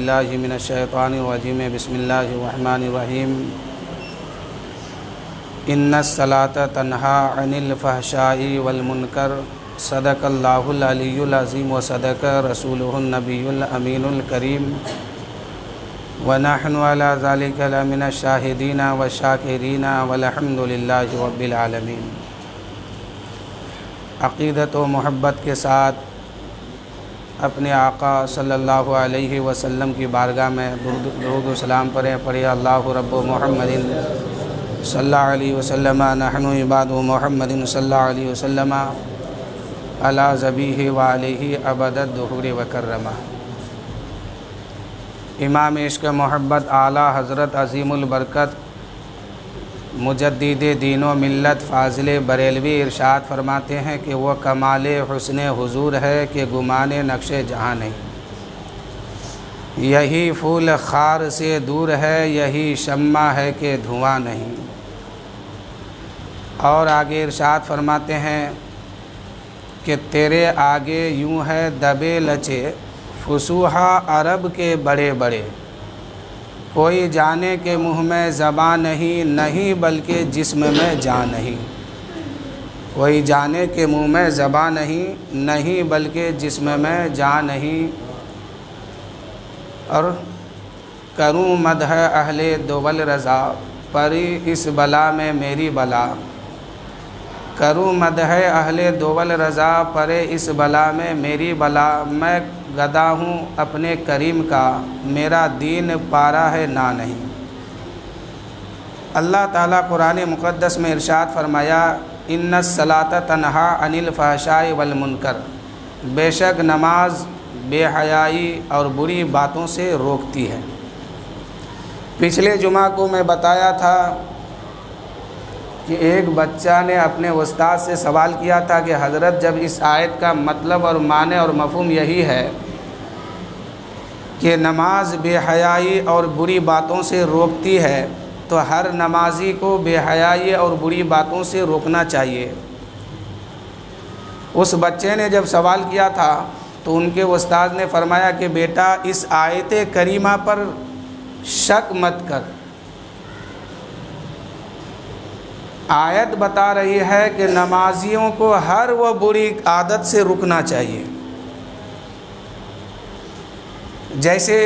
باللہ من الشیطان الرجیم بسم اللہ الرحمن الرحیم ان الصلاۃ تنہا عن الفحشاء والمنکر صدق اللہ العلی العظیم و صدق رسولہ النبی الامین الکریم ونحن علی ذلک لمن الشاہدین والشاکرین والحمد للہ رب العالمین۔ عقیدت و محبت کے ساتھ اپنے آقا صلی اللہ علیہ وسلم کی بارگاہ میں درود و سلام پڑھے اللہ رب محمد صلی اللہ علیہ وسلم نحن عباد محمد صلی اللہ علیہ وسلم علی ذبیہ و علیہ ابد الدہور وکرمہ۔ امام عشق محبت اعلیٰ حضرت عظیم البرکت مجدد دین و ملت فاضل بریلوی ارشاد فرماتے ہیں کہ وہ کمال حسن حضور ہے کہ گمان نقش جہاں نہیں، یہی پھول خار سے دور ہے، یہی شمع ہے کہ دھواں نہیں۔ اور آگے ارشاد فرماتے ہیں کہ تیرے آگے یوں ہے دبے لچے فصوحا عرب کے بڑے بڑے، کوئی جانے کے منہ میں زبان نہیں بلکہ جسم میں جان نہیں، کوئی جانے کے منہ میں زبان نہیں بلکہ جسم میں جان نہیں۔ اور کروں مدح اہل دول رضا پری اس بلا میں میری بلا، کروں مدح اہل دول رضا پرے اس بلا میں میری بلا، میں گدا ہوں اپنے کریم کا میرا دین پارا ہے نہ نہیں۔ اللہ تعالیٰ قرآن مقدس میں ارشاد فرمایا ان الصلاۃ تنہا عن الفحشاء والمنکر، بے شک نماز بے حیائی اور بری باتوں سے روکتی ہے۔ پچھلے جمعہ کو میں بتایا تھا کہ ایک بچہ نے اپنے استاد سے سوال کیا تھا کہ حضرت جب اس آیت کا مطلب اور معنی اور مفہوم یہی ہے کہ نماز بے حیائی اور بری باتوں سے روکتی ہے تو ہر نمازی کو بے حیائی اور بری باتوں سے روکنا چاہیے۔ اس بچے نے جب سوال کیا تھا تو ان کے استاد نے فرمایا کہ بیٹا اس آیت کریمہ پر شک مت کر، آیت بتا رہی ہے کہ نمازیوں کو ہر وہ بری عادت سے رکنا چاہیے، جیسے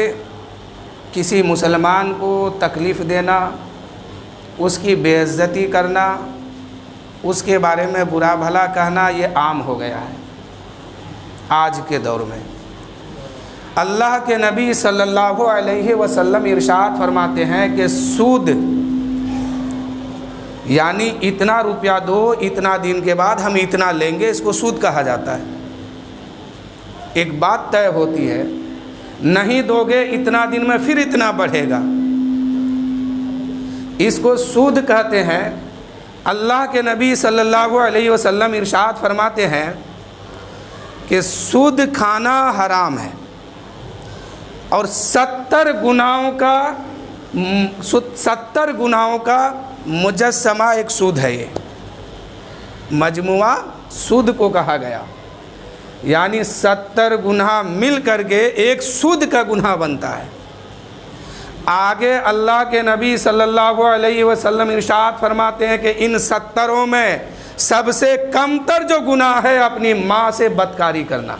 کسی مسلمان کو تکلیف دینا، اس کی بے عزتی کرنا، اس کے بارے میں برا بھلا کہنا، یہ عام ہو گیا ہے آج کے دور میں۔ اللہ کے نبی صلی اللہ علیہ وسلم ارشاد فرماتے ہیں کہ سود یعنی اتنا روپیہ دو، اتنا دن کے بعد ہم اتنا لیں گے، اس کو سود کہا جاتا ہے۔ ایک بات طے ہوتی ہے، نہیں دو گے اتنا دن میں پھر اتنا بڑھے گا، اس کو سود کہتے ہیں۔ اللہ کے نبی صلی اللہ علیہ وسلم ارشاد فرماتے ہیں کہ سود کھانا حرام ہے اور 70 گناہوں کا مجسمہ ایک سود ہے، یہ مجموعہ سود کو کہا گیا، یعنی 70 گناہ مل کر کے ایک سود کا گناہ بنتا ہے۔ آگے اللہ کے نبی صلی اللہ علیہ وسلم ارشاد فرماتے ہیں کہ ان 70 میں سب سے کم تر جو گناہ ہے اپنی ماں سے بدکاری کرنا۔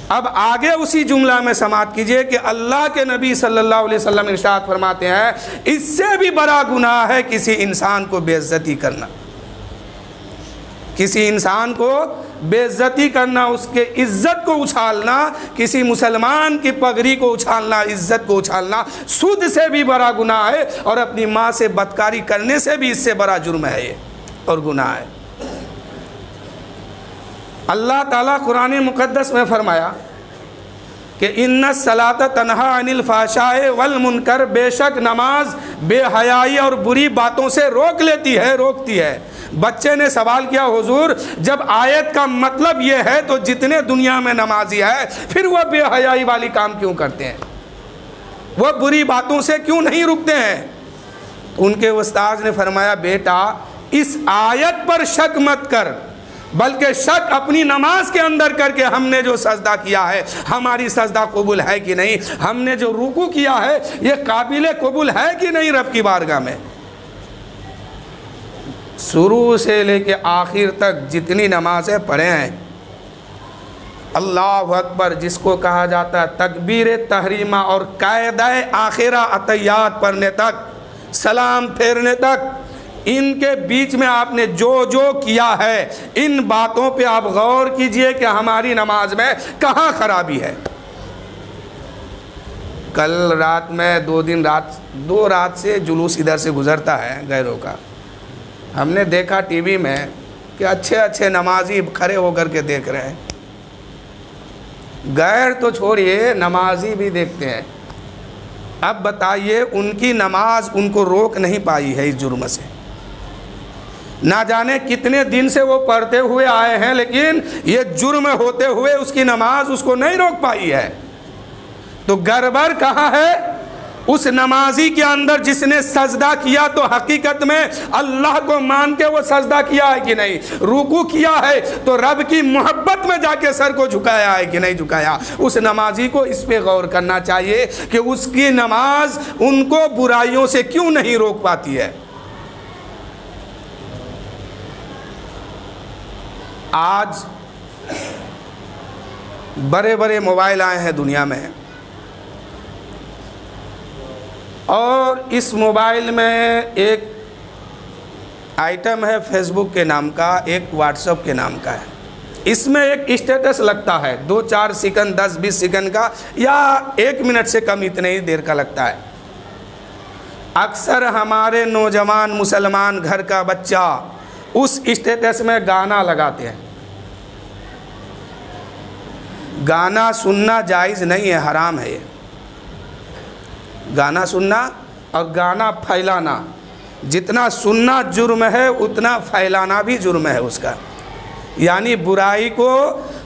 اب آگے اسی جملہ میں سماعت کیجئے کہ اللہ کے نبی صلی اللہ علیہ وسلم ارشاد فرماتے ہیں اس سے بھی بڑا گناہ ہے کسی انسان کو بے عزتی کرنا، کسی انسان کو بے عزتی کرنا، اس کے عزت کو اچھالنا، کسی مسلمان کی پگڑی کو اچھالنا، عزت کو اچھالنا سود سے بھی بڑا گناہ ہے، اور اپنی ماں سے بدکاری کرنے سے بھی اس سے بڑا جرم ہے یہ اور گناہ ہے۔ اللہ تعالیٰ قرآن مقدس میں فرمایا کہ ان الصلاۃ تنہا عن الفحشاء والمنکر، بے شک نماز بے حیائی اور بری باتوں سے روکتی ہے۔ بچے نے سوال کیا حضور جب آیت کا مطلب یہ ہے تو جتنے دنیا میں نمازی ہے پھر وہ بے حیائی والی کام کیوں کرتے ہیں، وہ بری باتوں سے کیوں نہیں رکتے ہیں؟ ان کے استاد نے فرمایا بیٹا اس آیت پر شک مت کر، بلکہ شک اپنی نماز کے اندر کر کے ہم نے جو سجدہ کیا ہے ہماری سجدہ قبول ہے کہ نہیں، ہم نے جو رکوع کیا ہے یہ قابل قبول ہے کہ نہیں رب کی بارگاہ میں۔ شروع سے لے کے آخر تک جتنی نمازیں پڑھے ہیں، اللہ اکبر جس کو کہا جاتا ہے تکبیر تحریمہ اور قاعدہ آخرہ عطیات پڑھنے تک، سلام پھیرنے تک، ان کے بیچ میں آپ نے جو جو کیا ہے ان باتوں پہ آپ غور کیجئے کہ ہماری نماز میں کہاں خرابی ہے۔ کل رات میں دو رات سے جلوس ادھر سے گزرتا ہے غیروں کا، ہم نے دیکھا ٹی وی میں کہ اچھے اچھے نمازی کھڑے ہو کر کے دیکھ رہے ہیں، غیر تو چھوڑیے نمازی بھی دیکھتے ہیں۔ اب بتائیے ان کی نماز ان کو روک نہیں پائی ہے اس جرم سے، نہ جانے کتنے دن سے وہ پڑھتے ہوئے آئے ہیں، لیکن یہ جرم ہوتے ہوئے اس کی نماز اس کو نہیں روک پائی ہے۔ تو گڑبڑ کہاں ہے؟ اس نمازی کے اندر جس نے سجدہ کیا تو حقیقت میں اللہ کو مان کے وہ سجدہ کیا ہے کہ نہیں، رکوع کیا ہے تو رب کی محبت میں جا کے سر کو جھکایا ہے کہ نہیں جھکایا۔ اس نمازی کو اس پہ غور کرنا چاہیے کہ اس کی نماز ان کو برائیوں سے کیوں نہیں روک پاتی ہے۔ آج بڑے بڑے موبائل آئے ہیں دنیا میں، اور اس موبائل میں ایک آئٹم ہے فیس بک کے نام کا، ایک واٹس ایپ کے نام کا ہے۔ اس میں ایک اسٹیٹس لگتا ہے 2-4 سیکنڈ 10-20 سیکنڈ کا، یا 1 منٹ سے کم اتنے ہی دیر کا لگتا ہے۔ اکثر ہمارے نوجوان مسلمان گھر کا بچہ اس اسٹیٹس میں گانا لگاتے ہیں۔ گانا سننا جائز نہیں ہے، حرام ہے یہ۔ گانا سننا اور گانا پھیلانا، جتنا سننا جرم ہے اتنا پھیلانا بھی جرم ہے اس کا، یعنی برائی کو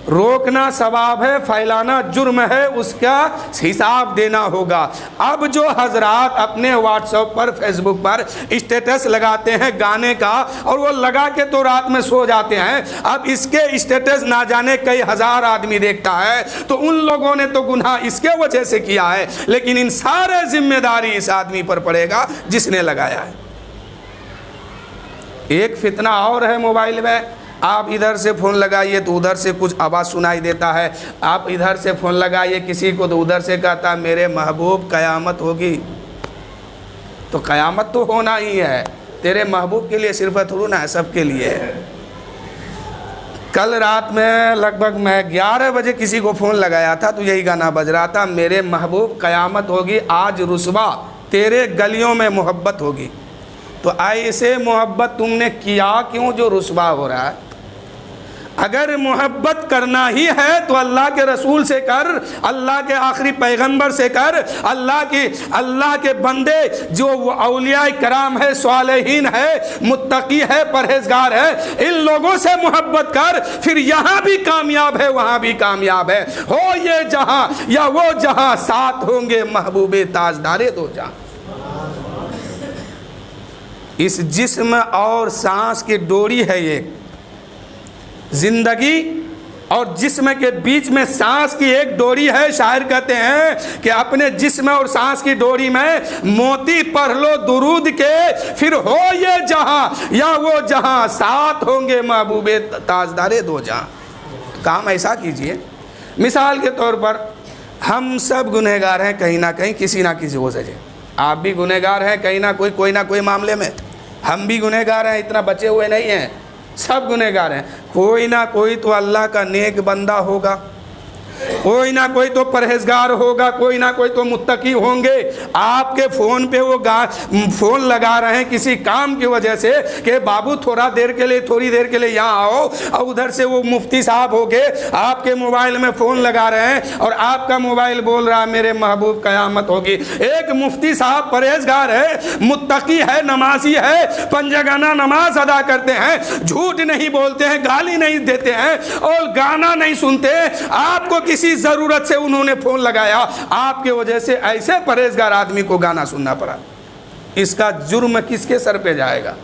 روکنا ثواب ہے، پھیلانا جرم ہے، اس کا حساب دینا ہوگا۔ اب جو حضرات اپنے واٹس ایپ پر فیس بک پر اسٹیٹس لگاتے ہیں گانے کا، اور وہ لگا کے تو رات میں سو جاتے ہیں، اب اس کے اسٹیٹس نہ جانے کئی ہزار آدمی دیکھتا ہے، تو ان لوگوں نے تو گناہ اس کے وجہ سے کیا ہے، لیکن ان سارے ذمہ داری اس آدمی پر پڑے گا جس نے لگایا ہے۔ ایک فتنہ اور ہے موبائل میں، آپ ادھر سے فون لگائیے تو ادھر سے کچھ آواز سنائی دیتا ہے، آپ ادھر سے فون لگائیے کسی کو تو ادھر سے کہتا ہے میرے محبوب قیامت ہوگی۔ تو قیامت تو ہونا ہی ہے، تیرے محبوب کے لیے صرف تھوڑا نہ ہے، سب کے لیے ہے۔ کل رات میں لگ بھگ میں 11 بجے کسی کو فون لگایا تھا تو یہی گانا بج رہا تھا، میرے محبوب قیامت ہوگی، آج رسوا تیرے گلیوں میں محبت ہوگی۔ تو ایسے محبت تم نے کیا کیوں جو رسوا ہو رہا ہے؟ اگر محبت کرنا ہی ہے تو اللہ کے رسول سے کر، اللہ کے آخری پیغمبر سے کر، اللہ کے بندے جو اولیاء کرام ہے، صالحین ہے، متقی ہے، پرہیزگار ہے، ان لوگوں سے محبت کر، پھر یہاں بھی کامیاب ہے وہاں بھی کامیاب ہے۔ ہو یہ جہاں یا وہ جہاں، ساتھ ہوں گے محبوب تاجدار دو جہاں۔ اس جسم اور سانس کی ڈوری ہے یہ زندگی، اور جسم کے بیچ میں سانس کی ایک ڈوری ہے۔ شاعر کہتے ہیں کہ اپنے جسم اور سانس کی ڈوری میں موتی پڑھ لو درود کے، پھر ہو یہ جہاں یا وہ جہاں، ساتھ ہوں گے محبوب تاجدار دو جہاں۔ کام ایسا کیجئے، مثال کے طور پر ہم سب گنہگار ہیں کہیں نہ کہیں، کسی نہ کسی وجہ سے۔ آپ بھی گنہگار ہیں کہیں نہ کوئی معاملے میں، ہم بھی گنہگار ہیں، اتنا بچے ہوئے نہیں ہیں، سب گنہگار ہیں۔ کوئی نہ کوئی تو اللہ کا نیک بندہ ہوگا، کوئی نہ کوئی تو پرہیزگار ہوگا، کوئی نہ کوئی تو متقی ہوں گے۔ آپ کے فون پہ وہ فون لگا رہے ہیں کسی کام کی وجہ سے کہ بابو تھوڑی دیر کے لیے یہاں آؤ، اور ادھر سے وہ مفتی صاحب ہو کے آپ کے موبائل میں فون لگا رہے ہیں، اور آپ کا موبائل بول رہا ہے میرے محبوب قیامت ہوگی۔ ایک مفتی صاحب پرہیزگار ہے، متقی ہے، نمازی ہے، پنجگانہ نماز ادا کرتے ہیں، جھوٹ نہیں بولتے ہیں، گالی نہیں دیتے ہیں، اور گانا نہیں سنتے۔ آپ کو کسی ضرورت سے انہوں نے فون لگایا، آپ کے وجہ سے ایسے پرہیزگار آدمی کو گانا سننا پڑا۔ اس کا جرم کس کے سر پہ جائے گا؟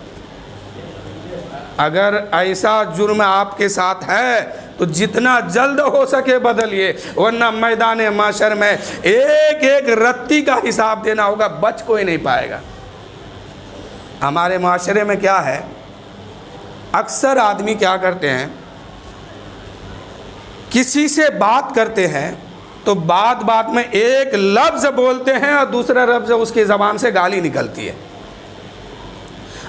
اگر ایسا جرم آپ کے ساتھ ہے تو جتنا جلد ہو سکے بدلیے، ورنہ میدان محشر میں ایک ایک رتی کا حساب دینا ہوگا، بچ کوئی نہیں پائے گا۔ ہمارے معاشرے میں کیا ہے، اکثر آدمی کیا کرتے ہیں، کسی سے بات کرتے ہیں تو بات میں ایک لفظ بولتے ہیں اور دوسرا لفظ اس کی زبان سے گالی نکلتی ہے۔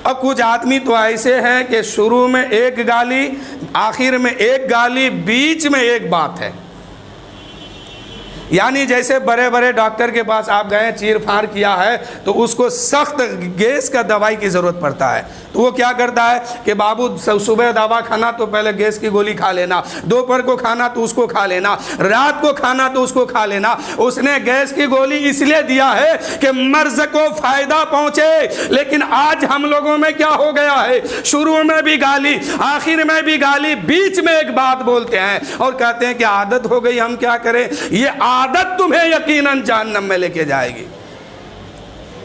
اب کچھ آدمی تو ایسے ہیں کہ شروع میں ایک گالی، آخر میں ایک گالی، بیچ میں ایک بات ہے۔ یعنی جیسے بڑے بڑے ڈاکٹر کے پاس آپ گئے، چیر پھاڑ کیا ہے تو اس کو سخت گیس کا دوائی کی ضرورت پڑتا ہے، تو وہ کیا کرتا ہے کہ بابو صبح دوا کھانا تو پہلے گیس کی گولی کھا لینا، دوپہر کو کھانا تو اس کو کھا لینا، رات کو کھانا تو اس کو کھا لینا۔ اس نے گیس کی گولی اس لیے دیا ہے کہ مرض کو فائدہ پہنچے، لیکن آج ہم لوگوں میں کیا ہو گیا ہے، شروع میں بھی گالی، آخر میں بھی گالی، بیچ میں ایک بات بولتے ہیں اور کہتے ہیں کہ عادت ہو گئی، ہم کیا کریں۔ یہ عادت تمہیں یقیناً جہنم میں لے کے جائے گی۔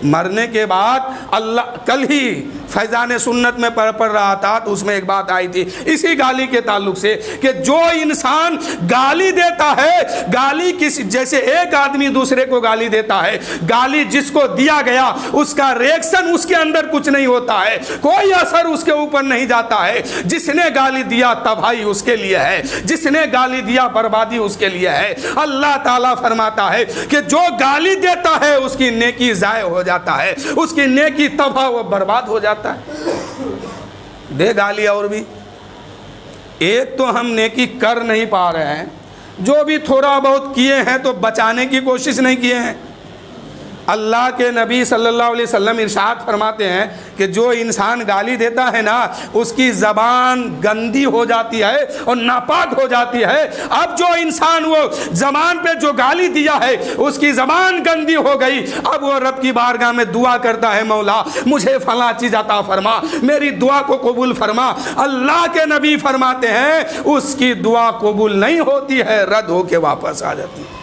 مرنے کے بعد اللہ، کل ہی فیضان سنت میں پڑھ رہا تھا تو اس میں ایک بات آئی تھی اسی گالی کے تعلق سے کہ جو انسان گالی دیتا ہے، گالی جیسے ایک آدمی دوسرے کو گالی دیتا ہے، گالی جس کو دیا گیا اس کا ریئیکشن اس کے اندر کچھ نہیں ہوتا ہے، کوئی اثر اس کے اوپر نہیں جاتا ہے۔ جس نے گالی دیا تباہی اس کے لیے ہے، جس نے گالی دیا بربادی اس کے لیے ہے۔ اللہ تعالیٰ فرماتا ہے کہ جو گالی دیتا ہے اس کی نیکی ضائع ہو جاتا ہے، اس کی نیکی تباہ و برباد ہو جاتا ہے۔ دے گالی اور بھی، ایک تو ہم نیکی کر نہیں پا رہے ہیں، جو بھی تھوڑا بہت کیے ہیں تو بچانے کی کوشش نہیں کیے ہیں۔ اللہ کے نبی صلی اللہ علیہ وسلم ارشاد فرماتے ہیں کہ جو انسان گالی دیتا ہے نا اس کی زبان گندی ہو جاتی ہے اور ناپاک ہو جاتی ہے۔ اب جو انسان وہ زبان پہ جو گالی دیا ہے اس کی زبان گندی ہو گئی، اب وہ رب کی بارگاہ میں دعا کرتا ہے، مولا مجھے فلاں چیز عطا فرما، میری دعا کو قبول فرما۔ اللہ کے نبی فرماتے ہیں اس کی دعا قبول نہیں ہوتی ہے، رد ہو کے واپس آ جاتی ہے۔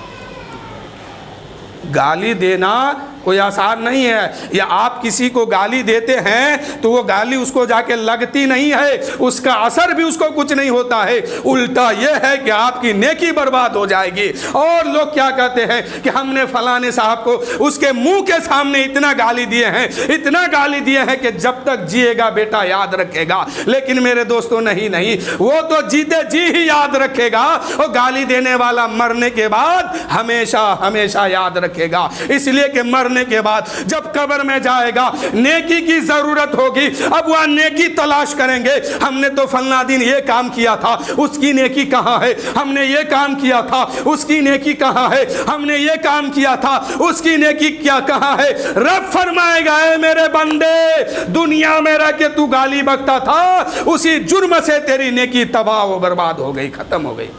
گالی دینا کوئی آسان نہیں ہے، یا آپ کسی کو گالی دیتے ہیں تو وہ گالی اس کو جا کے لگتی نہیں ہے، اس کا اثر بھی اس کو کچھ نہیں ہوتا ہے، الٹا یہ ہے کہ آپ کی نیکی برباد ہو جائے گی۔ اور لوگ کیا کہتے ہیں کہ ہم نے فلانے صاحب کو اس کے منہ کے سامنے اتنا گالی دیے ہیں، اتنا گالی دیے ہیں کہ جب تک جیے گا بیٹا یاد رکھے گا۔ لیکن میرے دوستوں نہیں، وہ تو جیتے جی ہی یاد رکھے گا، اور گالی دینے والا مرنے کے بعد ہمیشہ ہمیشہ یاد رکھے گا۔ اس لیے کہ مرنے کے بعد جب قبر میں جائے گا نیکی کی ضرورت ہوگی، اب وہ نیکی تلاش کریں گے، ہم نے تو فلاں دن یہ کام کیا تھا، اس کی نیکی کہاں ہے، ہم نے یہ کام کیا تھا، اس کی نیکی کہاں ہے، ہم نے یہ کام کیا تھا، اس کی نیکی کیا کہاں ہے۔ رب فرمائے گا اے میرے بندے، دنیا میں رہ کے تو گالی بکتا تھا، اسی جرم سے تیری نیکی تباہ و برباد ہو گئی، ختم ہو گئی۔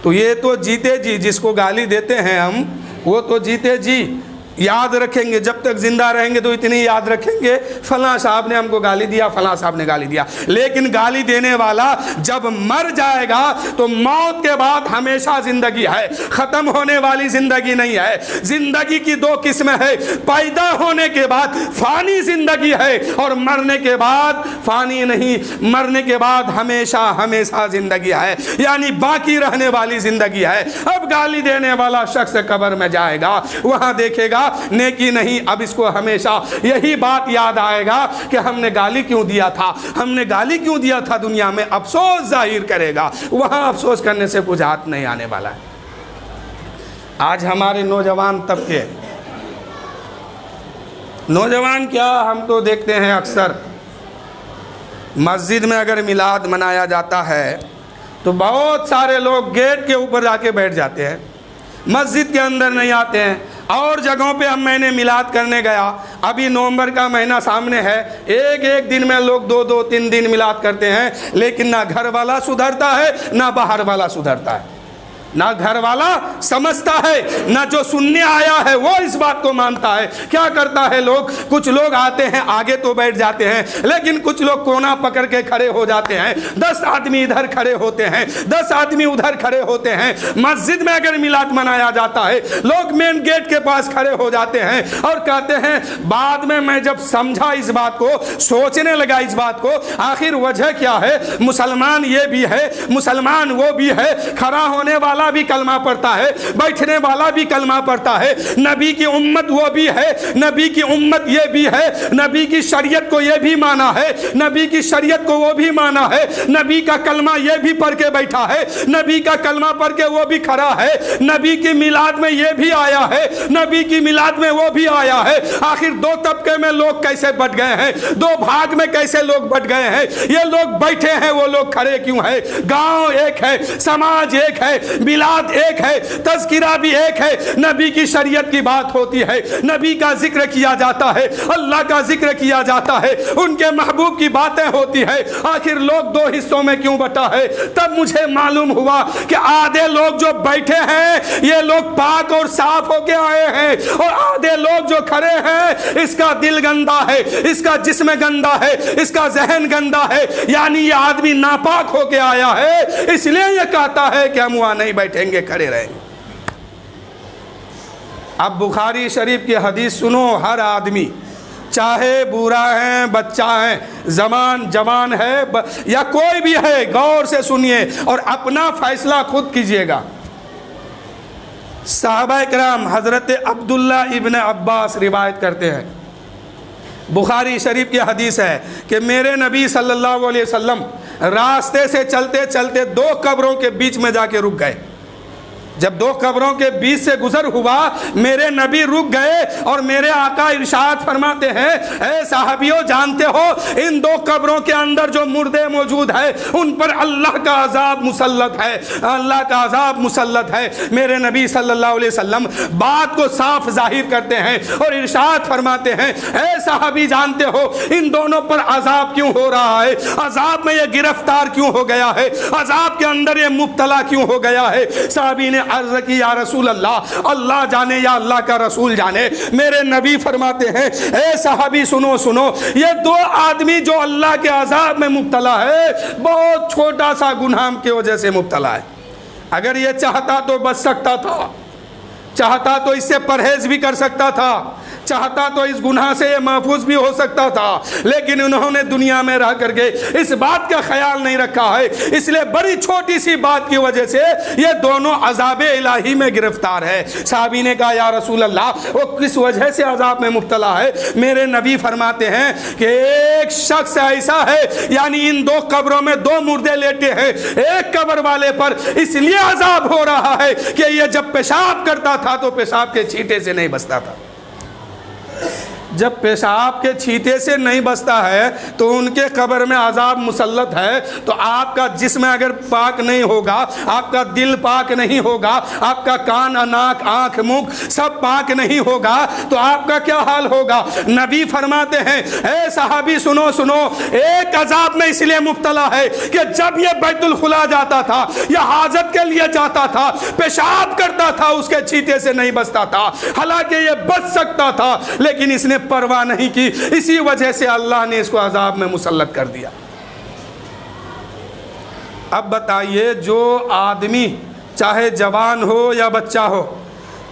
تو یہ تو جیتے جی جس کو گالی دیتے ہیں ہم، وہ تو جیتے جی یاد رکھیں گے، جب تک زندہ رہیں گے تو اتنی یاد رکھیں گے فلاں صاحب نے ہم کو گالی دیا، فلاں صاحب نے گالی دیا۔ لیکن گالی دینے والا جب مر جائے گا تو موت کے بعد ہمیشہ زندگی ہے، ختم ہونے والی زندگی نہیں ہے۔ زندگی کی دو قسمیں ہے، پیدا ہونے کے بعد فانی زندگی ہے، اور مرنے کے بعد فانی نہیں، مرنے کے بعد ہمیشہ ہمیشہ زندگی ہے، یعنی باقی رہنے والی زندگی ہے۔ اب گالی دینے والا شخص قبر میں جائے گا، وہاں دیکھے گا نیکی نہیں، اب اس کو ہمیشہ یہی بات یاد آئے گا کہ ہم نے گالی کیوں دیا تھا، ہم نے گالی کیوں دیا تھا، دنیا میں افسوس ظاہر کرے گا، وہاں افسوس کرنے سے کچھ ہاتھ نہیں آنے والا ہے۔ آج ہمارے نوجوان طبقے، نوجوان کیا، ہم تو دیکھتے ہیں اکثر مسجد میں اگر میلاد منایا جاتا ہے تو بہت سارے لوگ گیٹ کے اوپر جا کے بیٹھ جاتے ہیں، مسجد کے اندر نہیں آتے ہیں۔ اور جگہوں پہ میں نے میلاد کرنے گیا، ابھی نومبر کا مہینہ سامنے ہے، ایک دن میں لوگ 2-3 دن میلاد کرتے ہیں، لیکن نہ گھر والا سدھرتا ہے نہ باہر والا سدھرتا ہے۔ نہ گھر والا سمجھتا ہے، نہ جو سننے آیا ہے وہ اس بات کو مانتا ہے۔ کیا کرتا ہے لوگ، کچھ لوگ آتے ہیں آگے تو بیٹھ جاتے ہیں، لیکن کچھ لوگ کونا پکڑ کے کھڑے ہو جاتے ہیں۔ 10 آدمی ادھر کھڑے ہوتے ہیں، 10 آدمی ادھر کھڑے ہوتے ہیں۔ مسجد میں اگر میلاد منایا جاتا ہے، لوگ مین گیٹ کے پاس کھڑے ہو جاتے ہیں اور کہتے ہیں بعد میں جب سمجھا اس بات کو، سوچنے لگا اس بات کو، آخر وجہ کیا ہے؟ مسلمان یہ بھی ہے، مسلمان وہ بھی ہے، کھڑا ہونے والا بھی کلمہ پڑھتا ہے، بیٹھنے والا بھی کلمہ پڑھتا ہے، نبی کی امت وہ بھی ہے، نبی کی امت یہ بھی ہے، نبی کی شریعت کو یہ بھی مانا ہے، نبی کی شریعت کو وہ بھی مانا ہے، نبی کا کلمہ یہ بھی پڑھ کے بیٹھا ہے، نبی کا کلمہ پڑھ کے وہ بھی کھڑا ہے، نبی کی میلاد میں یہ بھی آیا ہے، نبی کی میلاد میں وہ بھی آیا ہے۔ آخر دو طبقے میں لوگ کیسے بٹ گئے ہیں؟ دو بھاگ میں کیسے لوگ بٹ گئے ہیں؟ یہ لوگ بیٹھے ہیں، وہ لوگ کھڑے کیوں ہیں؟ گاؤں ایک ہے، سماج ایک ہے، میلاد ایک ہے، تذکرہ بھی ایک ہے، نبی کی شریعت کی بات ہوتی ہے، نبی کا ذکر کیا جاتا ہے، اللہ کا ذکر کیا جاتا ہے، ان کے محبوب کی باتیں ہوتی ہے۔ آخر لوگ دو حصوں میں کیوں بٹا ہے؟ تب مجھے معلوم ہوا کہ آدھے لوگ جو بیٹھے ہیں یہ لوگ پاک اور صاف ہو کے آئے ہیں، اور آدھے لوگ جو کھڑے ہیں اس کا دل گندا ہے، اس کا جسم گندا ہے، اس کا ذہن گندا ہے، یعنی یہ آدمی ناپاک ہو کے آیا ہے، اس لیے یہ کہتا ہے کہ ہم وہاں نہیں بیٹھیں گے، کھڑے رہیں گے۔ اب بخاری شریف کی حدیث سنو، ہر آدمی چاہے بوڑھا ہے، بچہ ہے، جوان ہے یا کوئی بھی ہے، غور سے سنیے اور اپنا فیصلہ خود کیجئے گا۔ صحابہ کرام حضرت عبداللہ ابن عباس روایت کرتے ہیں، بخاری شریف کی حدیث ہے کہ میرے نبی صلی اللہ علیہ وسلم راستے سے چلتے چلتے 2 قبروں کے بیچ میں جا کے رک گئے۔ جب 2 قبروں کے بیچ سے گزر ہوا، میرے نبی رک گئے اور میرے آقا ارشاد فرماتے ہیں، اے صحابیوں جانتے ہو ان 2 قبروں کے اندر جو مردے موجود ہیں ان پر اللہ کا عذاب مسلط ہے، اللہ کا عذاب مسلط ہے۔ میرے نبی صلی اللہ علیہ وسلم بات کو صاف ظاہر کرتے ہیں اور ارشاد فرماتے ہیں، اے صحابی جانتے ہو ان دونوں پر عذاب کیوں ہو رہا ہے؟ عذاب میں یہ گرفتار کیوں ہو گیا ہے؟ عذاب کے اندر یہ مبتلا کیوں ہو گیا ہے؟ صحابی نے عرض کی، یا رسول اللہ، اللہ جانے یا اللہ کا رسول جانے۔ میرے نبی فرماتے ہیں، اے صحابی سنو سنو، یہ 2 آدمی جو اللہ کے عذاب میں مبتلا ہے بہت چھوٹا سا گناہ کی وجہ سے مبتلا ہے۔ اگر یہ چاہتا تو بچ سکتا تھا، چاہتا تو اس سے پرہیز بھی کر سکتا تھا، چاہتا تو اس گناہ سے یہ محفوظ بھی ہو سکتا تھا، لیکن انہوں نے دنیا میں رہ کر کے اس بات کا خیال نہیں رکھا ہے، اس لیے بڑی چھوٹی سی بات کی وجہ سے یہ دونوں عذاب الہی میں گرفتار ہے۔ صحابی نے کہا، یا رسول اللہ وہ کس وجہ سے عذاب میں مبتلا ہے؟ میرے نبی فرماتے ہیں کہ ایک شخص ایسا ہے، یعنی ان 2 قبروں میں 2 مردے لیٹے ہیں، ایک قبر والے پر اس لیے عذاب ہو رہا ہے کہ یہ جب پیشاب کرتا تھا تو پیشاب کے چھینٹے سے نہیں بچتا تھا۔ جب پیشاب کے چھینٹے سے نہیں بچتا ہے تو ان کے قبر میں عذاب مسلط ہے۔ تو آپ کا جسم اگر پاک نہیں ہوگا، آپ کا دل پاک نہیں ہوگا، آپ کا کان، ناک، آنکھ، منہ سب پاک نہیں ہوگا تو آپ کا کیا حال ہوگا؟ نبی فرماتے ہیں، اے صحابی سنو سنو، ایک عذاب میں اس لیے مبتلا ہے کہ جب یہ بیت الخلا جاتا تھا یا حاجت کے لیے جاتا تھا، پیشاب کرتا تھا، اس کے چھینٹے سے نہیں بچتا تھا، حالانکہ یہ بچ سکتا تھا لیکن اس نے پرواہ نہیں کی، اسی وجہ سے اللہ نے اس کو عذاب میں مسلط کر دیا۔ اب بتائیے، جو آدمی چاہے جوان ہو یا بچہ ہو،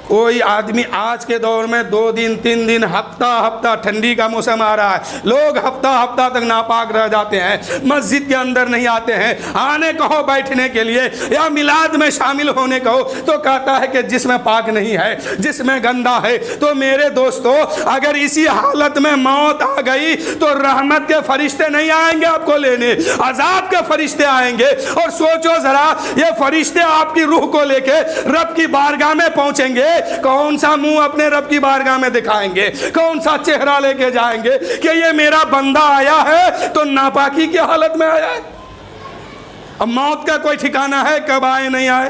کوئی آدمی آج کے دور میں 2 دن 3 دن ہفتہ ٹھنڈی کا موسم آ رہا ہے، لوگ ہفتہ تک ناپاک رہ جاتے ہیں، مسجد کے اندر نہیں آتے ہیں، آنے کہو بیٹھنے کے لیے یا میلاد میں شامل ہونے کہو تو کہتا ہے کہ جسم پاک نہیں ہے، جسم گندا ہے۔ تو میرے دوستو، اگر اسی حالت میں موت آ گئی تو رحمت کے فرشتے نہیں آئیں گے آپ کو لینے، عذاب کے فرشتے آئیں گے۔ اور سوچو ذرا، یہ فرشتے آپ کی روح کو لے کے رب کی بارگاہ میں پہنچیں گے، کون سا منہ اپنے رب کی بارگاہ میں دکھائیں گے، کون سا چہرہ لے کے جائیں گے کہ یہ میرا بندہ آیا ہے تو ناپاکی کی حالت میں آیا ہے۔ اب موت کا کوئی ٹھکانہ ہے کب آئے نہیں آئے؟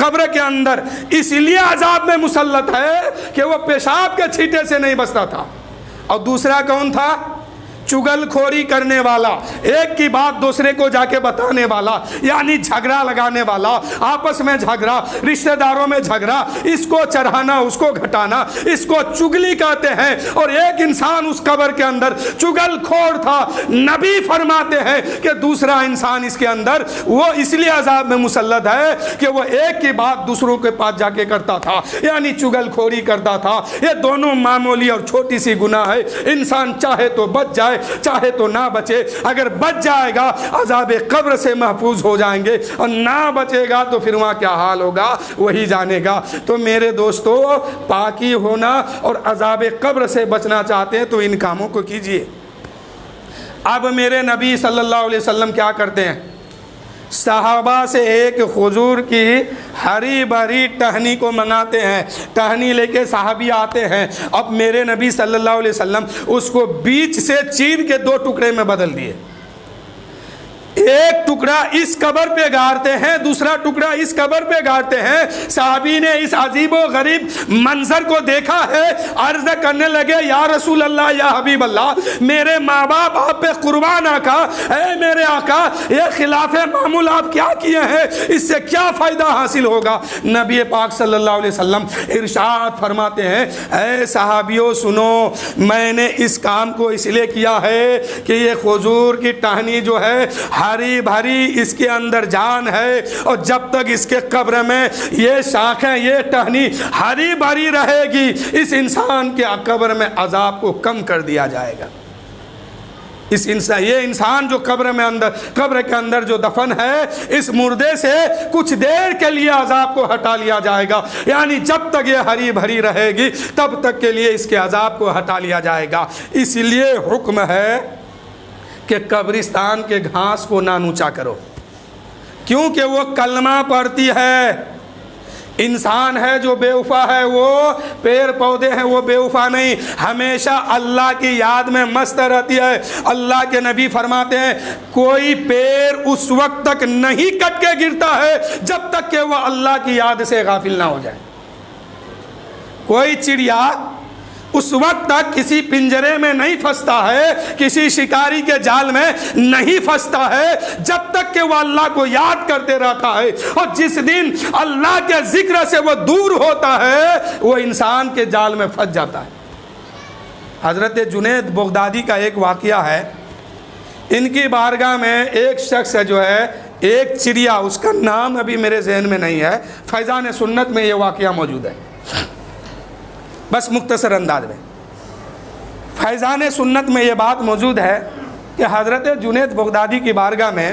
قبر کے اندر اس لیے عذاب میں مسلط ہے کہ وہ پیشاب کے چھینٹے سے نہیں بچتا تھا۔ اور دوسرا کون تھا؟ چگل کھوری کرنے والا، ایک کی بات دوسرے کو جا کے بتانے والا، یعنی جھگڑا لگانے والا، آپس میں جھگڑا، رشتہ داروں میں جھگڑا، اس کو چڑھانا اس کو گھٹانا، اس کو چگلی کہتے ہیں۔ اور ایک انسان اس قبر کے اندر چگل کھور تھا۔ نبی فرماتے ہیں کہ دوسرا انسان اس کے اندر وہ اس لیے عذاب میں مسلط ہے کہ وہ ایک کی بات دوسروں کے پاس جا کے کرتا تھا، یعنی چگل کھوری کرتا تھا۔ یہ دونوں معمولی اور چھوٹی سی گناہ ہے، انسان چاہے تو بچ جائے چاہے تو نہ بچے۔ اگر بچ جائے گا عذاب قبر سے محفوظ ہو جائیں گے، اور نہ بچے گا تو پھر وہاں کیا حال ہوگا وہی جانے گا۔ تو میرے دوستو، پاکی ہونا اور عذاب قبر سے بچنا چاہتے ہیں تو ان کاموں کو کیجئے۔ اب میرے نبی صلی اللہ علیہ وسلم کیا کرتے ہیں؟ صحابہ سے ایک کھجور کی ہری بھری ٹہنی کو منگاتے ہیں، ٹہنی لے کے صحابی آتے ہیں۔ اب میرے نبی صلی اللہ علیہ وسلم اس کو بیچ سے چیر کے 2 ٹکڑے میں بدل دیے۔ ایک ٹکڑا اس قبر پہ گاڑتے ہیں، دوسرا ٹکڑا اس قبر پہ گاڑتے ہیں۔ صحابی نے اس عجیب و غریب منظر کو دیکھا ہے، عرض کرنے لگے یا رسول اللہ، یا حبیب اللہ، میرے ماں باپ آپ پہ قربان آقا، اے میرے آقا، یہ خلاف معمول آپ کیا کیے ہیں؟ اس سے کیا فائدہ حاصل ہوگا؟ نبی پاک صلی اللہ علیہ وسلم ارشاد فرماتے ہیں، اے صحابیوں سنو، میں نے اس کام کو اس لیے کیا ہے کہ یہ کھجور کی ٹہنی جو ہے ہری بھری، اس کے اندر جان ہے، اور جب تک اس کے قبر میں یہ شاخیں، یہ ٹہنی ہری بھری رہے گی، اس انسان کے قبر میں عذاب کو کم کر دیا جائے گا۔ یہ انسان جو قبر کے اندر جو دفن ہے، اس مردے سے کچھ دیر کے لیے عذاب کو ہٹا لیا جائے گا، یعنی جب تک یہ ہری بھری رہے گی تب تک کے لیے اس کے عذاب کو ہٹا لیا جائے گا۔ اس لیے حکم ہے کہ قبرستان کے گھاس کو نہ نوچا کرو، کیونکہ وہ کلمہ پڑھتی ہے۔ انسان ہے جو بے وفا ہے، وہ پیڑ پودے ہیں وہ بے وفا نہیں، ہمیشہ اللہ کی یاد میں مست رہتی ہے۔ اللہ کے نبی فرماتے ہیں کوئی پیڑ اس وقت تک نہیں کٹ کے گرتا ہے جب تک کہ وہ اللہ کی یاد سے غافل نہ ہو جائے۔ کوئی چڑیا اس وقت تک کسی پنجرے میں نہیں پھنستا ہے، کسی شکاری کے جال میں نہیں پھنستا ہے جب تک کہ وہ اللہ کو یاد کرتے رہتا ہے، اور جس دن اللہ کے ذکر سے وہ دور ہوتا ہے وہ انسان کے جال میں پھنس جاتا ہے۔ حضرت جنید بغدادی کا ایک واقعہ ہے، ان کی بارگاہ میں ایک شخص جو ہے، ایک چڑیا، اس کا نام ابھی میرے ذہن میں نہیں ہے، فیضان سنت میں یہ واقعہ موجود ہے، بس مختصر انداز میں فیضان سنت میں یہ بات موجود ہے کہ حضرت جنید بغدادی کی بارگاہ میں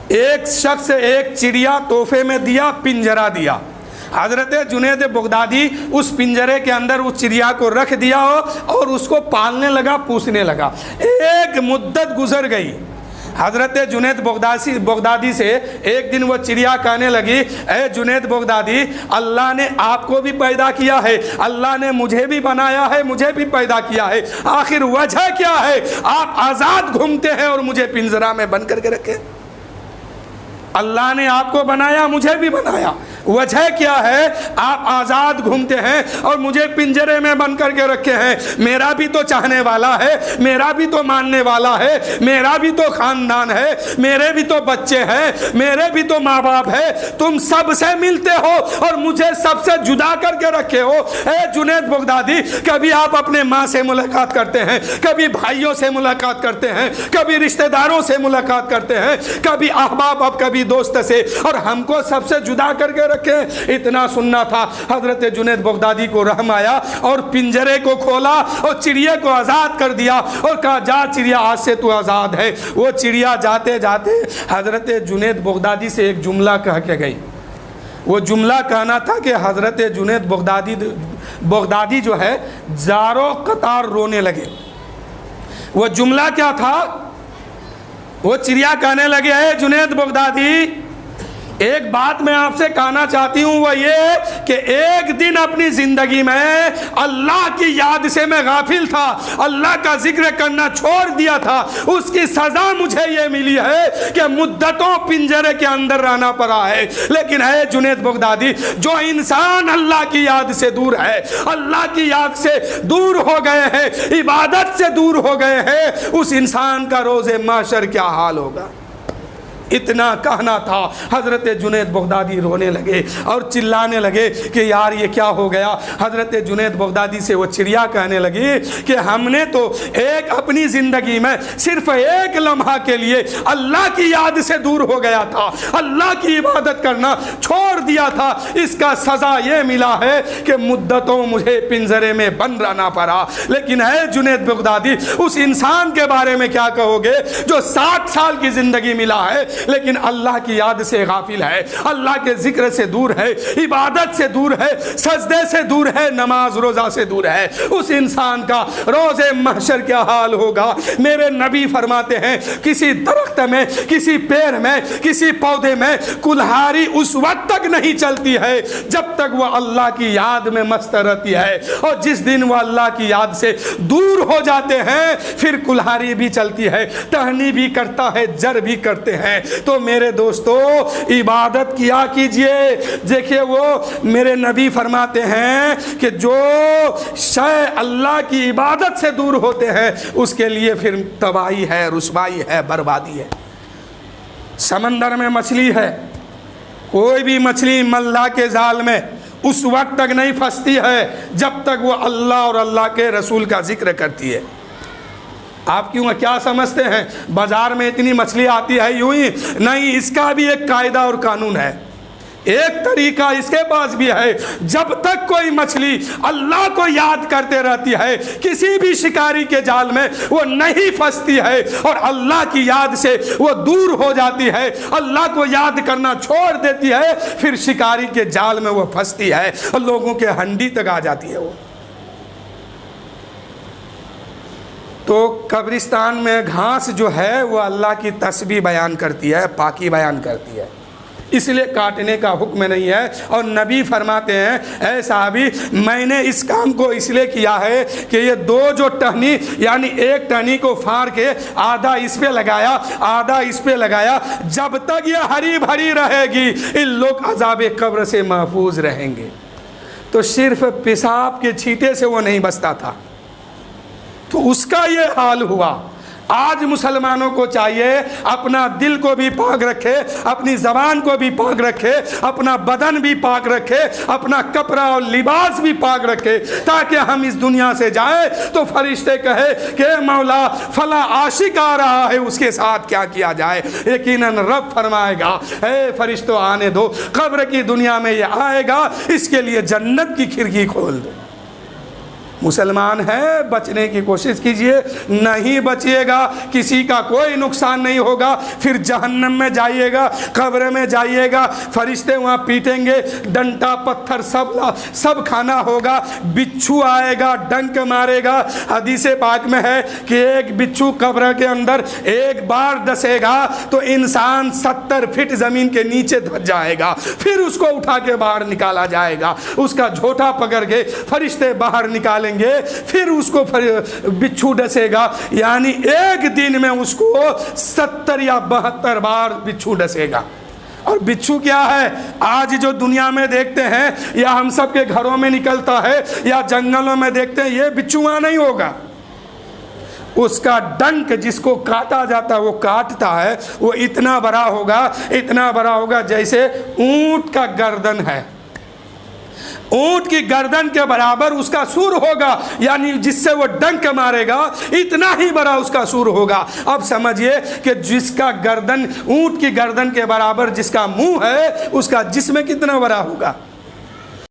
ایک شخص ایک چڑیا تحفے میں دیا، پنجرہ دیا۔ حضرت جنید بغدادی اس پنجرے کے اندر اس چڑیا کو رکھ دیا اور اس کو پالنے لگا، پوسنے لگا۔ ایک مدت گزر گئی، حضرت جنید بغدادی سے ایک دن وہ چڑیا کہنے لگی، اے جنید بغدادی، اللہ نے آپ کو بھی پیدا کیا ہے، اللہ نے مجھے بھی بنایا ہے، مجھے بھی پیدا کیا ہے، آخر وجہ کیا ہے آپ آزاد گھومتے ہیں اور مجھے پنجرہ میں بند کر کے رکھے؟ اللہ نے آپ کو بنایا، مجھے بھی بنایا، وجہ کیا ہے آپ آزاد گھومتے ہیں اور مجھے پنجرے میں بند کر کے رکھے ہیں؟ میرا بھی تو چاہنے والا ہے، میرا بھی تو ماننے والا ہے، میرا بھی تو خاندان ہے، میرے بھی تو بچے ہیں، میرے بھی تو ماں باپ ہے، تم سب سے ملتے ہو اور مجھے سب سے جدا کر کے رکھے ہو۔ اے جنید بغدادی، کبھی آپ اپنے ماں سے ملاقات کرتے ہیں، کبھی بھائیوں سے ملاقات کرتے ہیں، کبھی رشتہ داروں سے ملاقات کرتے ہیں، کبھی احباب، اب کبھی دوست سے، اور ہم کو سب سے جدا کر کے رکھے۔ اتنا سننا تھا، حضرت جنید بغدادی کو رحم آیا اور پنجرے کو کھولا اور چڑیا کو آزاد کر دیا اور کہا جا چڑیا، آج سے تو آزاد ہے۔ وہ چڑیا جاتے جاتے حضرت جنید بغدادی سے ایک جملہ کہہ کے گئی۔ وہ جملہ کہنا تھا کہ حضرت جنید بغدادی جو ہے زاروں قطار رونے لگے۔ وہ جملہ کیا تھا؟ وہ چڑیا کہنے لگے، اے جنید بغدادی، ایک بات میں آپ سے کہنا چاہتی ہوں وہ یہ کہ ایک دن اپنی زندگی میں اللہ کی یاد سے میں غافل تھا، اللہ کا ذکر کرنا چھوڑ دیا تھا، اس کی سزا مجھے یہ ملی ہے کہ مدتوں پنجرے کے اندر رہنا پڑا ہے۔ لیکن ہے جنید بغدادی، جو انسان اللہ کی یاد سے دور ہے، اللہ کی یاد سے دور ہو گئے ہیں، عبادت سے دور ہو گئے ہیں، اس انسان کا روز محشر کیا حال ہوگا۔ اتنا کہنا تھا، حضرت جنید بغدادی رونے لگے اور چلانے لگے کہ یار یہ کیا ہو گیا۔ حضرت جنید بغدادی سے وہ چڑیا کہنے لگی کہ ہم نے تو ایک اپنی زندگی میں صرف ایک لمحہ کے لیے اللہ کی یاد سے دور ہو گیا تھا، اللہ کی عبادت کرنا چھوڑ دیا تھا، اس کا سزا یہ ملا ہے کہ مدتوں مجھے پنجرے میں بند رہنا پڑا۔ لیکن ہے جنید بغدادی، اس انسان کے بارے میں کیا کہو گے جو 60 سال کی زندگی ملا ہے لیکن اللہ کی یاد سے غافل ہے، اللہ کے ذکر سے دور ہے، عبادت سے دور ہے، سجدے سے دور ہے، نماز روزہ سے دور ہے۔ اس انسان کا روز محشر کیا حال ہوگا۔ میرے نبی فرماتے ہیں کسی درخت میں، کسی پیڑ میں، کسی پودے میں کلہاڑی اس وقت تک نہیں چلتی ہے جب تک وہ اللہ کی یاد میں مست رہتی ہے، اور جس دن وہ اللہ کی یاد سے دور ہو جاتے ہیں پھر کلہاڑی بھی چلتی ہے، ٹہنی بھی کرتا ہے، جر بھی کرتے ہیں۔ تو میرے دوستو عبادت کیا کیجئے۔ دیکھیے وہ میرے نبی فرماتے ہیں کہ جو شے اللہ کی عبادت سے دور ہوتے ہیں اس کے لیے پھر تباہی ہے، رسوائی ہے، بربادی ہے۔ سمندر میں مچھلی ہے، کوئی بھی مچھلی ملا کے جال میں اس وقت تک نہیں پھنستی ہے جب تک وہ اللہ اور اللہ کے رسول کا ذکر کرتی ہے۔ آپ کیوں کیا سمجھتے ہیں بازار میں اتنی مچھلی آتی ہے یوں ہی؟ نہیں، اس کا بھی ایک قاعدہ اور قانون ہے، ایک طریقہ اس کے پاس بھی ہے۔ جب تک کوئی مچھلی اللہ کو یاد کرتے رہتی ہے، کسی بھی شکاری کے جال میں وہ نہیں پھنستی ہے اور اللہ کی یاد سے وہ دور ہو جاتی ہے، اللہ کو یاد کرنا چھوڑ دیتی ہے، پھر شکاری کے جال میں وہ پھنستی ہے اور لوگوں کے ہنڈی تک آ جاتی ہے۔ وہ تو قبرستان میں گھاس جو ہے وہ اللہ کی تسبیح بیان کرتی ہے، پاکی بیان کرتی ہے، اس لیے کاٹنے کا حکم نہیں ہے۔ اور نبی فرماتے ہیں اے صحابی میں نے اس کام کو اس لیے کیا ہے کہ یہ دو جو ٹہنی یعنی ایک ٹہنی کو پھاڑ کے آدھا اس پہ لگایا آدھا اس پہ لگایا، جب تک یہ ہری بھری رہے گی ان لوگ عذاب قبر سے محفوظ رہیں گے۔ تو صرف پیشاب کے چھینٹے سے وہ نہیں بچتا تھا، تو اس کا یہ حال ہوا۔ آج مسلمانوں کو چاہیے اپنا دل کو بھی پاک رکھے، اپنی زبان کو بھی پاک رکھے، اپنا بدن بھی پاک رکھے، اپنا کپڑا اور لباس بھی پاک رکھے، تاکہ ہم اس دنیا سے جائیں تو فرشتے کہے کہ مولا فلاں عاشق آ رہا ہے، اس کے ساتھ کیا کیا جائے۔ یقیناً رب فرمائے گا اے فرشتوں آنے دو، قبر کی دنیا میں یہ آئے گا، اس کے لیے جنت کی کھڑکی کھول دو۔ مسلمان ہے بچنے کی کوشش کیجئے، نہیں بچیے گا کسی کا کوئی نقصان نہیں ہوگا، پھر جہنم میں جائیے گا، قبر میں جائیے گا، فرشتے وہاں پیٹیں گے، ڈنٹا پتھر سب کھانا ہوگا، بچھو آئے گا ڈنک مارے گا۔ حدیث پاک میں ہے کہ ایک بچھو قبر کے اندر ایک بار ڈسے گا تو انسان 70 فٹ زمین کے نیچے دھس جائے گا، پھر اس کو اٹھا کے باہر نکالا جائے گا، اس کا جھوٹا پکڑ کے فرشتے باہر نکالیں گے، پھر اس کو بچھو ڈسے گا، یعنی ایک دن میں اس کو 70 یا 72 بار بچھو ڈسے گا۔ اور بچھو کیا ہے آج جو دنیا میں دیکھتے ہیں یا ہم سب کے گھروں میں نکلتا ہے یا جنگلوں میں دیکھتے ہیں، یہ بچھو وہاں نہیں ہوگا۔ اس کا ڈنک جس کو کاٹا جاتا ہے وہ کاٹتا ہے، وہ اتنا بڑا ہوگا جیسے اونٹ کا گردن ہے، اونٹ کی گردن کے برابر اس کا سور ہوگا، یعنی جس سے وہ ڈنک مارے گا اتنا ہی بڑا اس کا سور ہوگا۔ اب سمجھئے کہ جس کا گردن اونٹ کی گردن کے برابر جس کا منہ ہے، اس کا جسم کتنا بڑا ہوگا۔